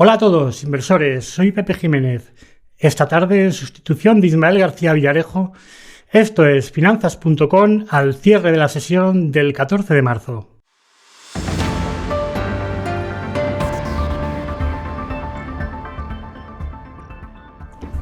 Hola a todos, inversores. Soy Pepe Jiménez. Esta tarde, en sustitución de Ismael García Villarejo, esto es Finanzas.com al cierre de la sesión del 14 de marzo.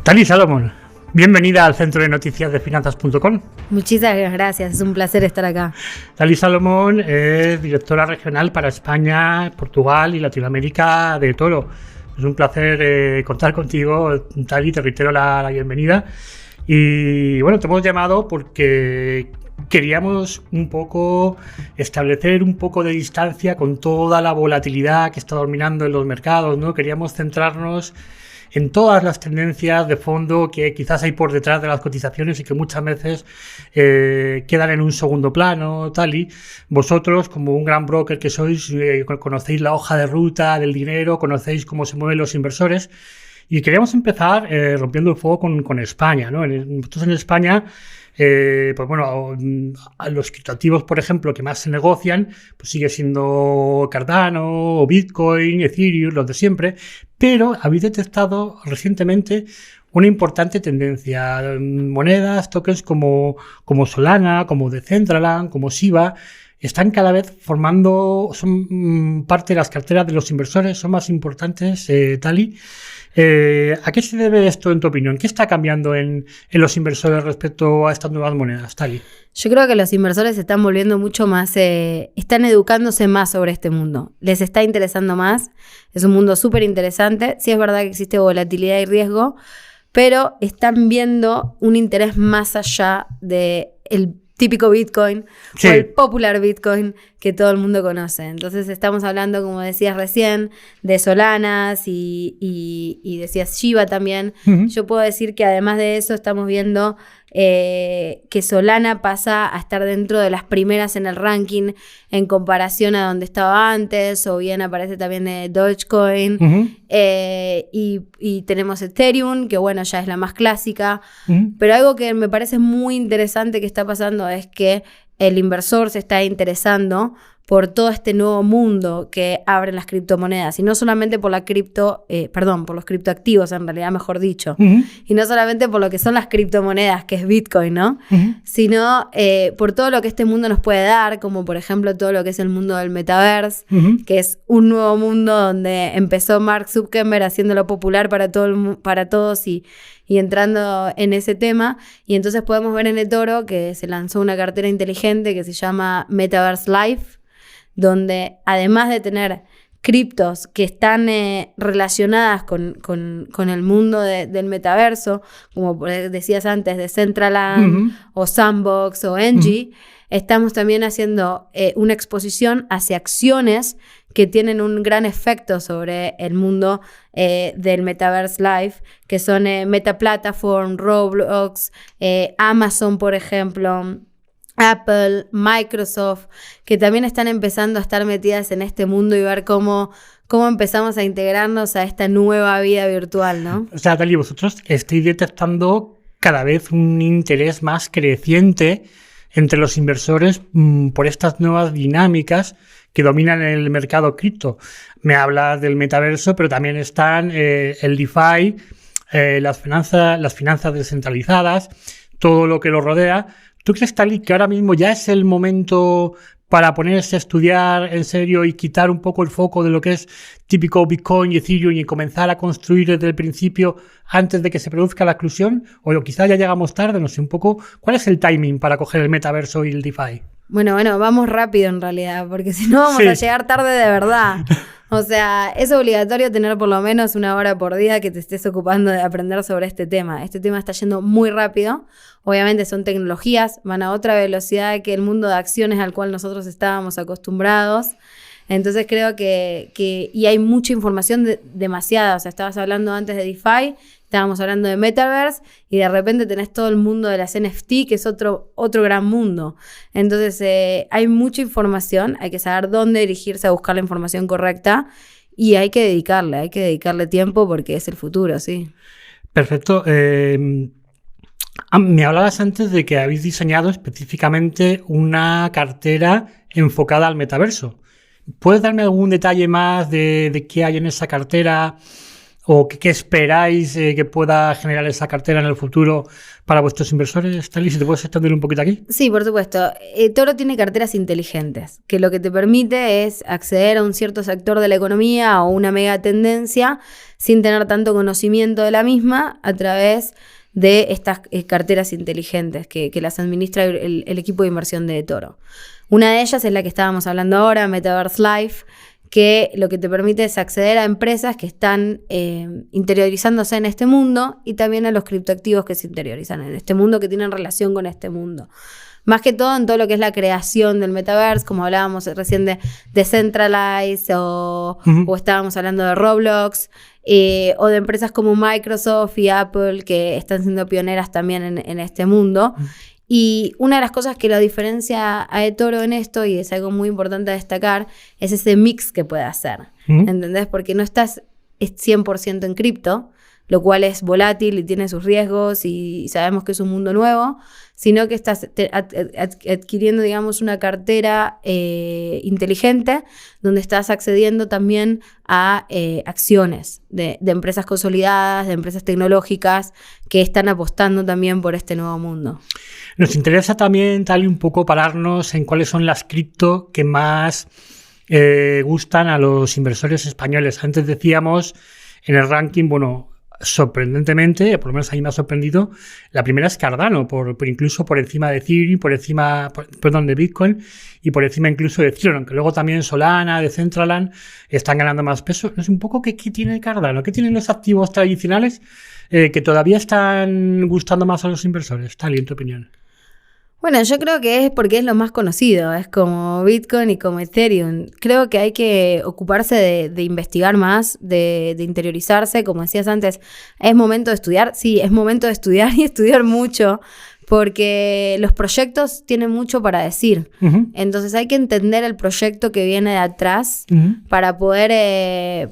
Tali Salomón, bienvenida al Centro de Noticias de Finanzas.com. Muchísimas gracias, es un placer estar acá. Tali Salomón es directora regional para España, Portugal y Latinoamérica de Toro. Es un placer contar contigo, Tali, te reitero la bienvenida. Y bueno, te hemos llamado porque queríamos un poco establecer un poco de distancia con toda la volatilidad que está dominando en los mercados, ¿no? Queríamos centrarnos en todas las tendencias de fondo que quizás hay por detrás de las cotizaciones y que muchas veces quedan en un segundo plano, tal. Y vosotros, como un gran broker que sois, conocéis la hoja de ruta del dinero, conocéis cómo se mueven los inversores. Y queríamos empezar rompiendo el fuego con España, ¿no? Nosotros en España, pues bueno, a los criptoactivos, por ejemplo, que más se negocian, pues sigue siendo Cardano, o Bitcoin, Ethereum, los de siempre, pero habéis detectado recientemente una importante tendencia. Monedas, tokens como Solana, como Decentraland, como Shiba, están cada vez son parte de las carteras de los inversores, son más importantes, Tali. ¿A qué se debe esto, en tu opinión? ¿Qué está cambiando en los inversores respecto a estas nuevas monedas, Tali? Yo creo que los inversores se están volviendo mucho más, están educándose más sobre este mundo. Les está interesando más. Es un mundo súper interesante. Sí es verdad que existe volatilidad y riesgo, pero están viendo un interés más allá del típico Bitcoin, sí, o el popular Bitcoin que todo el mundo conoce. Entonces estamos hablando, como decías recién, de Solanas y decías Shiba también. Uh-huh. Yo puedo decir que además de eso estamos viendo que Solana pasa a estar dentro de las primeras en el ranking en comparación a donde estaba antes, o bien aparece también Dogecoin. Uh-huh. Y tenemos Ethereum, que bueno, ya es la más clásica. Uh-huh. Pero algo que me parece muy interesante que está pasando es que el inversor se está interesando por todo este nuevo mundo que abren las criptomonedas, y no solamente por por los criptoactivos, en realidad, mejor dicho, uh-huh, y no solamente por lo que son las criptomonedas, que es Bitcoin, ¿no? Uh-huh. Sino por todo lo que este mundo nos puede dar, como por ejemplo todo lo que es el mundo del metaverse, uh-huh, que es un nuevo mundo donde empezó Mark Zuckerberg haciéndolo popular para todos y entrando en ese tema. Y entonces podemos ver en eToro que se lanzó una cartera inteligente que se llama Metaverse Life, donde además de tener criptos que están relacionadas con el mundo del metaverso, como decías antes, de Decentraland, uh-huh, o Sandbox o Engie, uh-huh, estamos también haciendo una exposición hacia acciones que tienen un gran efecto sobre el mundo del Metaverse Life, que son Meta Platform, Roblox, Amazon, por ejemplo, Apple, Microsoft, que también están empezando a estar metidas en este mundo y ver cómo empezamos a integrarnos a esta nueva vida virtual, ¿no? O sea, Tali, vosotros estáis detectando cada vez un interés más creciente entre los inversores por estas nuevas dinámicas que dominan el mercado cripto. Me hablas del metaverso, pero también están el DeFi, las finanzas descentralizadas, todo lo que lo rodea. ¿Tú crees, Tali, que ahora mismo ya es el momento para ponerse a estudiar en serio y quitar un poco el foco de lo que es típico Bitcoin y Ethereum y comenzar a construir desde el principio antes de que se produzca la exclusión? O quizás ya llegamos tarde, no sé, un poco. ¿Cuál es el timing para coger el metaverso y el DeFi? Bueno, vamos rápido en realidad, porque si no vamos a llegar tarde de verdad. O sea, es obligatorio tener por lo menos 1 hora por día que te estés ocupando de aprender sobre este tema. Este tema está yendo muy rápido. Obviamente son tecnologías, van a otra velocidad que el mundo de acciones al cual nosotros estábamos acostumbrados. Entonces creo que y hay mucha información, demasiada. O sea, estabas hablando antes de DeFi, estábamos hablando de Metaverse, y de repente tenés todo el mundo de las NFT, que es otro gran mundo. Entonces hay mucha información, hay que saber dónde dirigirse a buscar la información correcta, y hay que dedicarle tiempo porque es el futuro, sí. Perfecto. Me hablabas antes de que habéis diseñado específicamente una cartera enfocada al metaverso. ¿Puedes darme algún detalle más de qué hay en esa cartera o qué esperáis que pueda generar esa cartera en el futuro para vuestros inversores? Tali, si te puedes extender un poquito aquí. Sí, por supuesto. Toro tiene carteras inteligentes, que lo que te permite es acceder a un cierto sector de la economía o una mega tendencia sin tener tanto conocimiento de la misma a través de estas carteras inteligentes que las administra el equipo de inversión de Toro. Una de ellas es la que estábamos hablando ahora, Metaverse Life, que lo que te permite es acceder a empresas que están interiorizándose en este mundo y también a los criptoactivos que se interiorizan en este mundo, que tienen relación con este mundo. Más que todo en todo lo que es la creación del metaverse, como hablábamos recién de Decentralize o estábamos hablando de Roblox, o de empresas como Microsoft y Apple que están siendo pioneras también en este mundo. Y una de las cosas que lo diferencia a eToro en esto, y es algo muy importante a destacar, es ese mix que puede hacer. ¿Entendés? Porque no estás 100% en cripto, lo cual es volátil y tiene sus riesgos y sabemos que es un mundo nuevo, sino que estás adquiriendo, digamos, una cartera inteligente donde estás accediendo también a acciones de empresas consolidadas, de empresas tecnológicas que están apostando también por este nuevo mundo. Nos interesa también, Tali, un poco pararnos en cuáles son las cripto que más gustan a los inversores españoles. Antes decíamos en el ranking, bueno, sorprendentemente, por lo menos a mí me ha sorprendido, la primera es Cardano, incluso por encima de Ethereum, de Bitcoin y por encima incluso de Ethereum, que luego también Solana, Decentraland están ganando más peso. No sé un poco qué tiene Cardano, qué tienen los activos tradicionales que todavía están gustando más a los inversores. Tali, en tu opinión. Bueno, yo creo que es porque es lo más conocido, es como Bitcoin y como Ethereum. Creo que hay que ocuparse de investigar más, de interiorizarse, como decías antes, ¿es momento de estudiar? Sí, es momento de estudiar y estudiar mucho, porque los proyectos tienen mucho para decir. Entonces hay que entender el proyecto que viene de atrás para poder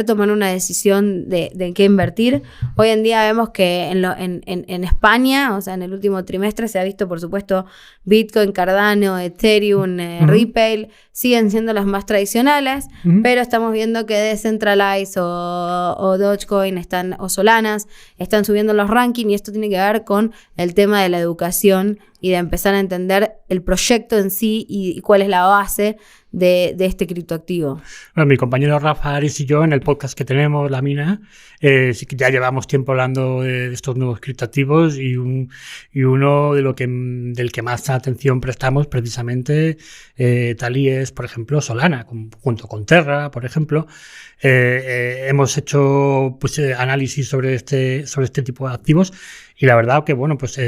tomar una decisión de qué invertir. Hoy en día vemos que en España, o sea, en el último trimestre se ha visto, por supuesto, Bitcoin, Cardano, Ethereum, Ripple, siguen siendo las más tradicionales, pero estamos viendo que Decentralize o Dogecoin o Solanas están subiendo los rankings, y esto tiene que ver con el tema de la educación y de empezar a entender el proyecto en sí y cuál es la base de este criptoactivo. Bueno, mi compañero Rafa Aris y yo, en el podcast que tenemos, La Mina, sí que ya llevamos tiempo hablando de estos nuevos criptoactivos y uno del que más atención prestamos precisamente, Tali, es, por ejemplo, Solana, junto con Terra, por ejemplo. Hemos hecho análisis sobre este tipo de activos y la verdad que bueno, pues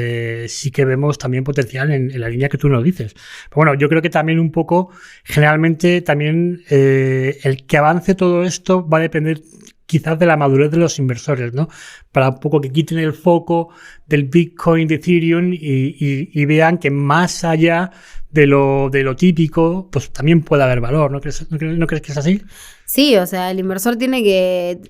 sí que vemos también potencial en la línea que tú nos dices. Pero bueno, yo creo que también un poco, generalmente también el que avance todo esto va a depender quizás de la madurez de los inversores, ¿no? Para un poco que quiten el foco del Bitcoin, de Ethereum y vean que más allá de lo típico, pues también puede haber valor, ¿no crees que es así? Sí, o sea, el inversor tiene que...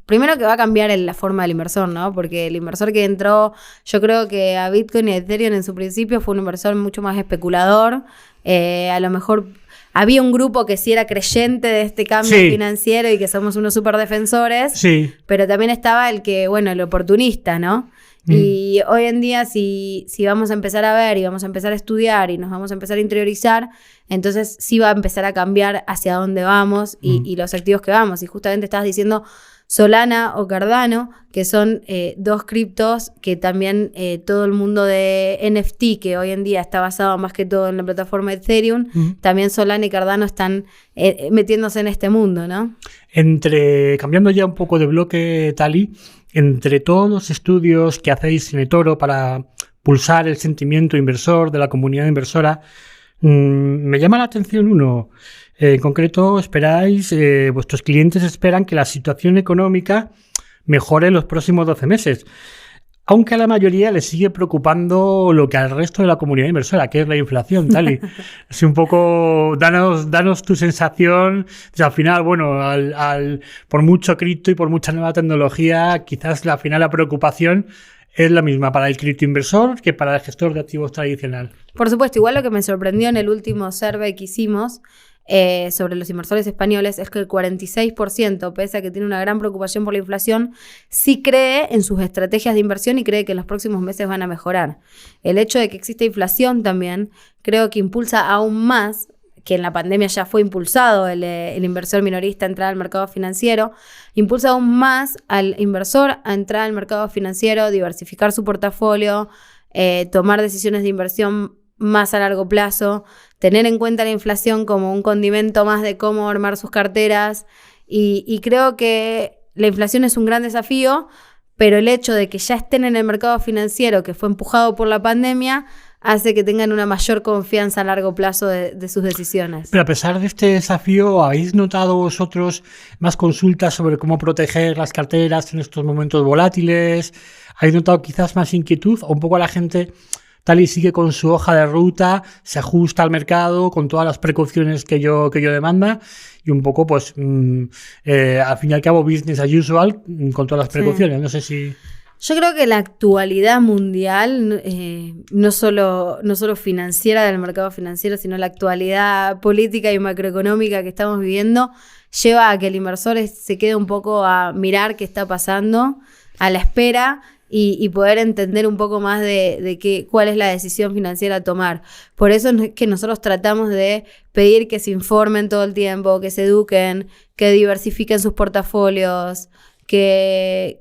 Primero que va a cambiar la forma del inversor, ¿no? Porque el inversor que entró, yo creo que a Bitcoin y a Ethereum en su principio fue un inversor mucho más especulador. A lo mejor había un grupo que sí era creyente de este cambio financiero y que somos unos súper defensores. Sí. Pero también estaba el oportunista, ¿no? Y hoy en día si vamos a empezar a ver y vamos a empezar a estudiar y nos vamos a empezar a interiorizar, entonces sí va a empezar a cambiar hacia dónde vamos y los activos que vamos. Y justamente estabas diciendo Solana o Cardano, que son dos criptos que también todo el mundo de NFT, que hoy en día está basado más que todo en la plataforma de Ethereum, también Solana y Cardano están metiéndose en este mundo, ¿no? Cambiando ya un poco de bloque, Tali, entre todos los estudios que hacéis en eToro para pulsar el sentimiento inversor de la comunidad inversora, me llama la atención uno. En concreto, vuestros clientes esperan que la situación económica mejore en los próximos 12 meses. Aunque a la mayoría les sigue preocupando lo que al resto de la comunidad inversora, que es la inflación, Tali. Así un poco, danos tu sensación. O sea, al final, bueno, por mucho cripto y por mucha nueva tecnología, quizás al final la preocupación es la misma para el criptoinversor que para el gestor de activos tradicional. Por supuesto, igual lo que me sorprendió en el último survey que hicimos sobre los inversores españoles es que el 46%, pese a que tiene una gran preocupación por la inflación, sí cree en sus estrategias de inversión y cree que en los próximos meses van a mejorar. El hecho de que exista inflación también creo que impulsa aún más, que en la pandemia ya fue impulsado el inversor minorista a entrar al mercado financiero, impulsa aún más al inversor a entrar al mercado financiero, diversificar su portafolio, tomar decisiones de inversión más a largo plazo, tener en cuenta la inflación como un condimento más de cómo armar sus carteras y creo que la inflación es un gran desafío, pero el hecho de que ya estén en el mercado financiero que fue empujado por la pandemia hace que tengan una mayor confianza a largo plazo de sus decisiones. Pero a pesar de este desafío, ¿habéis notado vosotros más consultas sobre cómo proteger las carteras en estos momentos volátiles? ¿Habéis notado quizás más inquietud o un poco a la gente tal y sigue con su hoja de ruta, se ajusta al mercado con todas las precauciones que yo demanda y un poco pues al fin y al cabo business as usual con todas las precauciones? Sí. No sé si... Yo creo que la actualidad mundial, no solo financiera del mercado financiero, sino la actualidad política y macroeconómica que estamos viviendo, lleva a que el inversor se quede un poco a mirar qué está pasando, a la espera y poder entender un poco más de cuál es la decisión financiera a tomar. Por eso es que nosotros tratamos de pedir que se informen todo el tiempo, que se eduquen, que diversifiquen sus portafolios, que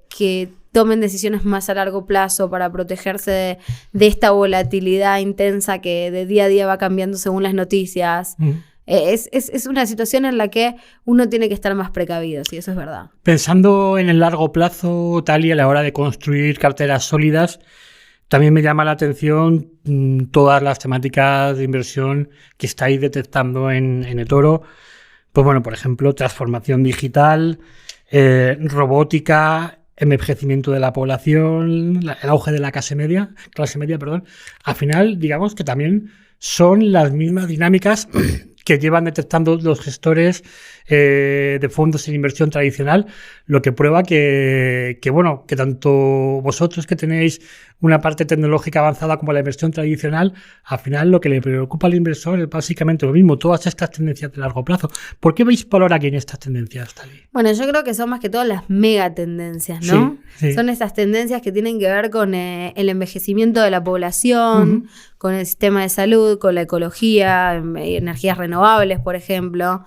tomen decisiones más a largo plazo para protegerse de esta volatilidad intensa que de día a día va cambiando según las noticias. Es una situación en la que uno tiene que estar más precavido, sí, eso es verdad. Pensando en el largo plazo, tal y a la hora de construir carteras sólidas, también me llama la atención todas las temáticas de inversión que estáis detectando en eToro. Pues bueno, por ejemplo, transformación digital, robótica, envejecimiento de la población, el auge de la clase media, al final, digamos que también son las mismas dinámicas que llevan detectando los gestores de fondos en inversión tradicional, lo que prueba que tanto vosotros que tenéis una parte tecnológica avanzada como la inversión tradicional, al final lo que le preocupa al inversor es básicamente lo mismo, todas estas tendencias de largo plazo. ¿Por qué veis valor aquí en estas tendencias, Tali? Bueno, yo creo que son más que todo las megatendencias, ¿no? Sí. Son esas tendencias que tienen que ver con el envejecimiento de la población, con el sistema de salud, con la ecología, energías renovables, por ejemplo.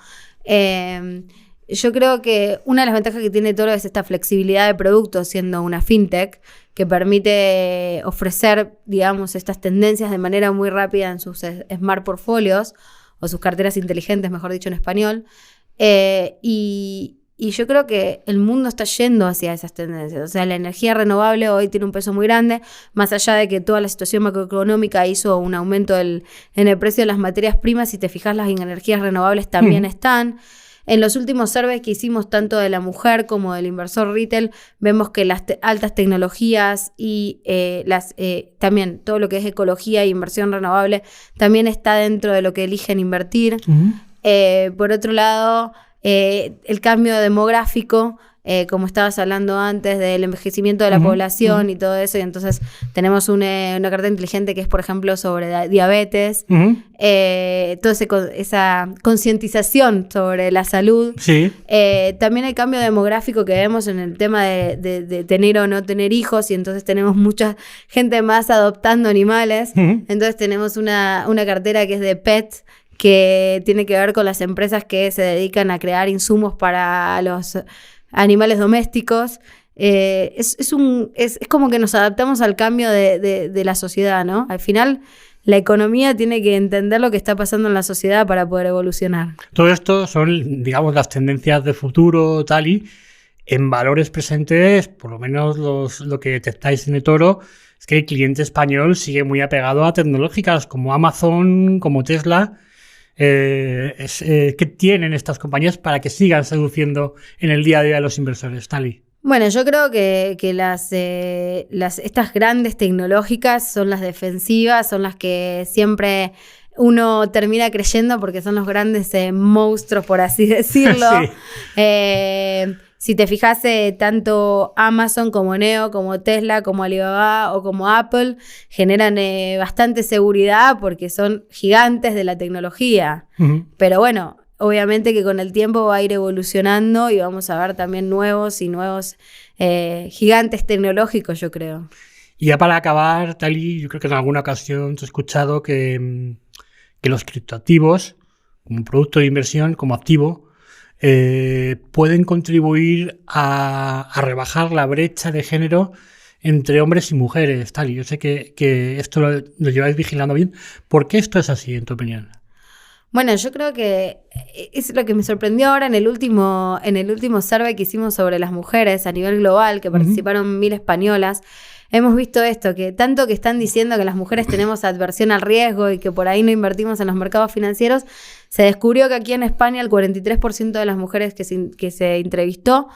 Yo creo que una de las ventajas que tiene Toro es esta flexibilidad de productos, siendo una fintech que permite ofrecer, digamos, estas tendencias de manera muy rápida en sus smart portfolios o sus carteras inteligentes, mejor dicho en español. Y yo creo que el mundo está yendo hacia esas tendencias. O sea, la energía renovable hoy tiene un peso muy grande, más allá de que toda la situación macroeconómica hizo un aumento en el precio de las materias primas. Si te fijas, las energías renovables también están. En los últimos surveys que hicimos, tanto de la mujer como del inversor retail, vemos que las altas tecnologías y también todo lo que es ecología e inversión renovable también está dentro de lo que eligen invertir. Por otro lado, el cambio demográfico, como estabas hablando antes del envejecimiento de la población y todo eso, y entonces tenemos una cartera inteligente que es, por ejemplo, sobre diabetes, toda esa concientización sobre la salud. Sí. También el cambio demográfico que vemos en el tema de tener o no tener hijos, y entonces tenemos mucha gente más adoptando animales. Entonces tenemos una cartera que es de pets, que tiene que ver con las empresas que se dedican a crear insumos para los animales domésticos. Es como que nos adaptamos al cambio de la sociedad, ¿no? Al final, la economía tiene que entender lo que está pasando en la sociedad para poder evolucionar. Todo esto son, digamos, las tendencias de futuro, tal y en valores presentes, por lo menos lo que detectáis en eToro, es que el cliente español sigue muy apegado a tecnológicas como Amazon, como Tesla. ¿Qué tienen estas compañías para que sigan seduciendo en el día a día de los inversores, Tali? Bueno, yo creo que estas grandes tecnológicas son las defensivas, son las que siempre uno termina creyendo porque son los grandes monstruos, por así decirlo. Sí. Si te fijas, tanto Amazon como Neo, como Tesla, como Alibaba o como Apple generan bastante seguridad porque son gigantes de la tecnología. Pero bueno, obviamente que con el tiempo va a ir evolucionando y vamos a ver también nuevos gigantes tecnológicos, yo creo. Y ya para acabar, Tali, yo creo que en alguna ocasión te he escuchado que los criptoactivos, como producto de inversión, como activo, pueden contribuir a rebajar la brecha de género entre hombres y mujeres, Tali. Yo sé que esto lo lleváis vigilando bien. ¿Por qué esto es así, en tu opinión? Bueno, yo creo que es lo que me sorprendió ahora en el último survey que hicimos sobre las mujeres a nivel global, que participaron 1.000 españolas. Hemos visto esto, que tanto que están diciendo que las mujeres tenemos adversión al riesgo y que por ahí no invertimos en los mercados financieros, se descubrió que aquí en España el 43% de las mujeres que se entrevistó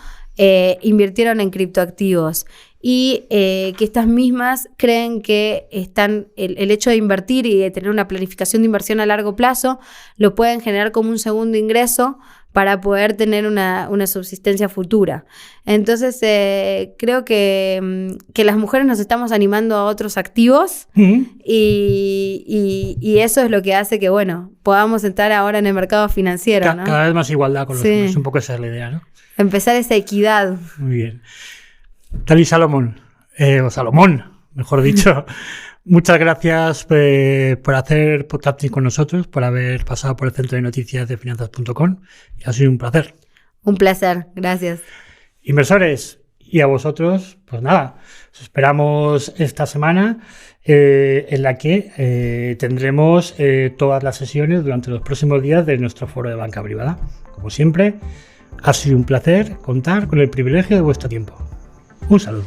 invirtieron en criptoactivos. Y que estas mismas creen que el hecho de invertir y de tener una planificación de inversión a largo plazo lo pueden generar como un segundo ingreso para poder tener una subsistencia futura. Entonces, creo que las mujeres nos estamos animando a otros activos y eso es lo que hace que, bueno, podamos estar ahora en el mercado financiero, ¿no? Cada vez más igualdad con los hombres, un poco esa es la idea, ¿no? Empezar esa equidad. Muy bien. Tali Salomón, mejor dicho, muchas gracias por hacer podcasting con nosotros, por haber pasado por el centro de noticias de finanzas.com. Ha sido un placer. Un placer, gracias. Inversores, y a vosotros, pues nada, os esperamos esta semana en la que tendremos todas las sesiones durante los próximos días de nuestro foro de banca privada. Como siempre, ha sido un placer contar con el privilegio de vuestro tiempo. Un saludo.